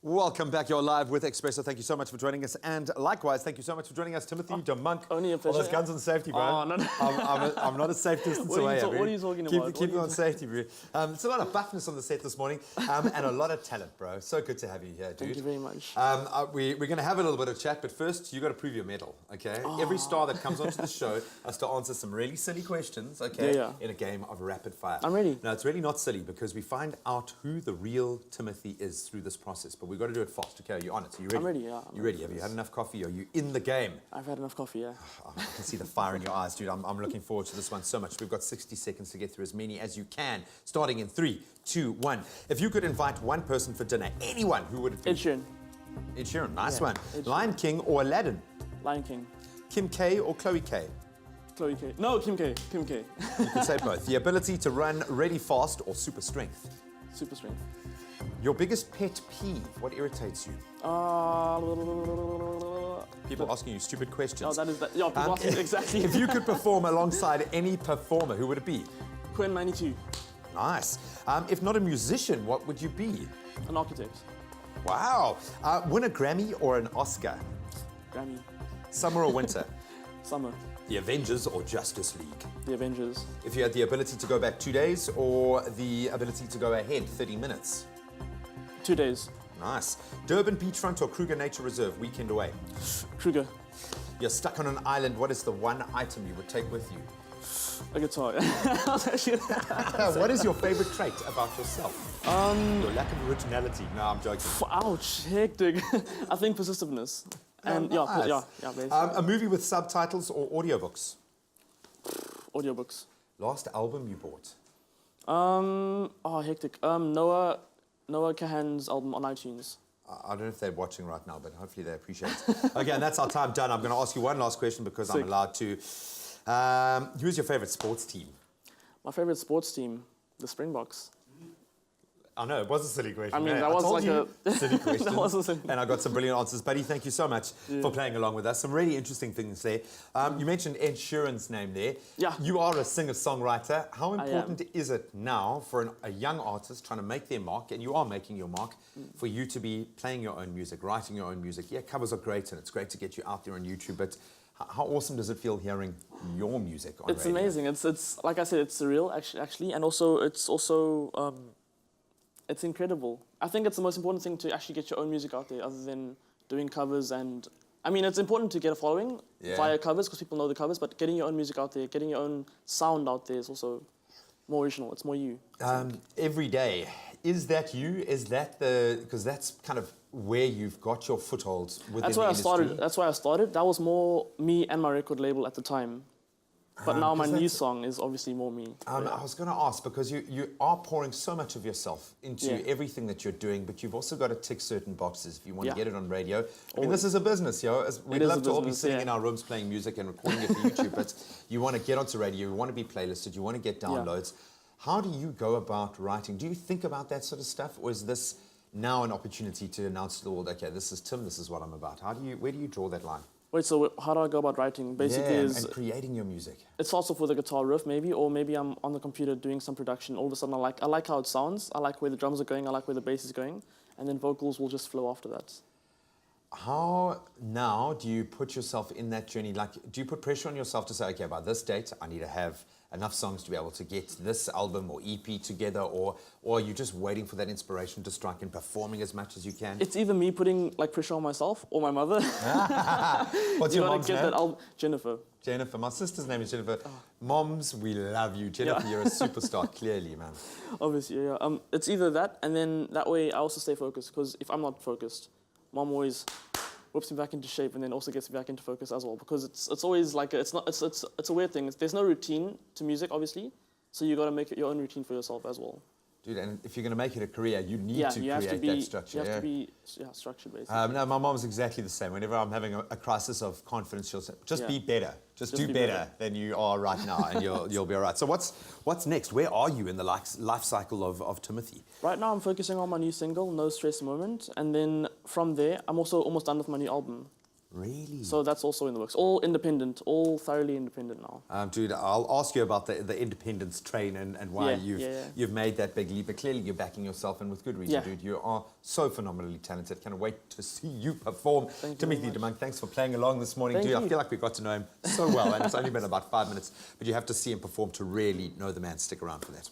Welcome back. You're live with Expresso. Thank you so much for joining us. And likewise, thank you so much for joining us, Timothy de Monk. Only a pleasure. All those guns on safety, bro. Oh, no. I'm not a safe distance away. What are you talking about? Keep it on safety, bro. It's a lot of buffness on the set this morning and a lot of talent, bro. So good to have you here, dude. Thank you very much. We're going to have a little bit of chat, but first, you got to prove your mettle, okay? Oh. Every star that comes onto the show has to answer some really silly questions, okay? Yeah. In a game of rapid fire. I'm ready. No, it's really not silly because we find out who the real Timothy is through this process, but we've got to do it fast, okay? Are you on it? Are you ready? I'm ready, yeah. You ready? Have you had enough coffee? Are you in the game? I've had enough coffee, yeah. Oh, I can see the fire in your eyes, dude. I'm looking forward to this one so much. We've got 60 seconds to get through as many as you can, starting in 3, 2, 1. If you could invite one person for dinner, anyone, who would it be? Ed Sheeran. Ed Sheeran, nice Yeah, one. Ed Sheeran. Lion King or Aladdin? Lion King. Kim K or Chloe K? Chloe K. No, Kim K. Kim K. You can say both. The ability to run really fast or super strength? Super strength. Your biggest pet peeve, what irritates you? People asking you stupid questions. Oh, that is that. Yeah, people asking exactly. If you could perform alongside any performer, who would it be? Quinn 92. Nice. If not a musician, what would you be? An architect. Wow. Win a Grammy or an Oscar? Grammy. Summer or winter? Summer. The Avengers or Justice League? The Avengers. If you had the ability to go back 2 days or the ability to go ahead 30 minutes? 2 days. Nice. Durban Beachfront or Kruger Nature Reserve, weekend away? Kruger. You're stuck on an island. What is the one item you would take with you? A guitar. What is your favorite trait about yourself? Your lack of originality. No, I'm joking. Ouch, hectic. I think persistiveness. And nice. yeah, basically. A movie with subtitles or audiobooks? Audiobooks. Last album you bought? Hectic. Noah Kahan's album on iTunes. I don't know if they're watching right now, but hopefully they appreciate it. Okay, and that's our time done. I'm going to ask you one last question because Sick. I'm allowed to. Who's your favorite sports team? My favorite sports team, the Springboks. I know, it was a silly question. I mean, Hey, that was told like you, a... silly question. That was a silly... And I got some brilliant answers. Buddy, thank you so much for playing along with us. Some really interesting things there. You mentioned Ed Sheeran's name there. Yeah. You are a singer-songwriter. How important is it now for a young artist trying to make their mark, and you are making your mark, for you to be playing your own music, writing your own music? Yeah, covers are great, and it's great to get you out there on YouTube, but how awesome does it feel hearing your music on It's radio? amazing. It's like I said, it's surreal actually, and it's incredible. I think it's the most important thing to actually get your own music out there, other than doing covers. And I mean, it's important to get a following via covers because people know the covers. But getting your own music out there, getting your own sound out there is also more original. It's more you. Every day, is that you? Is that because that's kind of where you've got your foothold within That's the why I industry? started. That's why I started. That was more me and my record label at the time. But now my new song is obviously more me. I was going to ask, because you are pouring so much of yourself into everything that you're doing, but you've also got to tick certain boxes if you want to get it on radio. I mean, this is a business, yo. We'd love to all be sitting in our rooms playing music and recording it for YouTube, but you want to get onto radio, you want to be playlisted, you want to get downloads. How do you go about writing? Do you think about that sort of stuff, or is this now an opportunity to announce to the world, okay, this is Tim, this is what I'm about? Where do you draw that line? Wait, so how do I go about writing? Basically, and creating your music. It starts off with a guitar riff, maybe, or maybe I'm on the computer doing some production. All of a sudden, I like how it sounds. I like where the drums are going. I like where the bass is going, and then vocals will just flow after that. How now do you put yourself in that journey? Like, do you put pressure on yourself to say, okay, by this date, I need to have enough songs to be able to get this album or EP together, or are you just waiting for that inspiration to strike and performing as much as you can? It's either me putting like pressure on myself or my mother. What's your mom's name? Jennifer. Jennifer. My sister's name is Jennifer. Moms, we love you. Jennifer, you're a superstar, clearly, man. Obviously, yeah. It's either that, and then that way I also stay focused, because if I'm not focused, Mom always whips me back into shape, and then also gets me back into focus as well, because it's always like it's a weird thing. There's no routine to music, obviously, so you got to make your own routine for yourself as well. Dude, and if you're going to make it a career, you need to create that structure. You have to be structured, basically. No, my mom's exactly the same. Whenever I'm having a crisis of confidence, she'll say, just be better. Just do better than you are right now, and you'll be all right. So what's next? Where are you in the life cycle of Timothy? Right now, I'm focusing on my new single, No Stress Moment, and then from there, I'm also almost done with my new album. Really? So that's also in the works. All independent, all thoroughly independent now. Dude, I'll ask you about the independence train and why you've made that big leap. But clearly you're backing yourself, and with good reason, dude. You are so phenomenally talented. Can't wait to see you perform. Timothy DeMonk, thanks for playing along this morning, dude. I feel like we got to know him so well, and it's only been about 5 minutes, but you have to see him perform to really know the man. Stick around for that.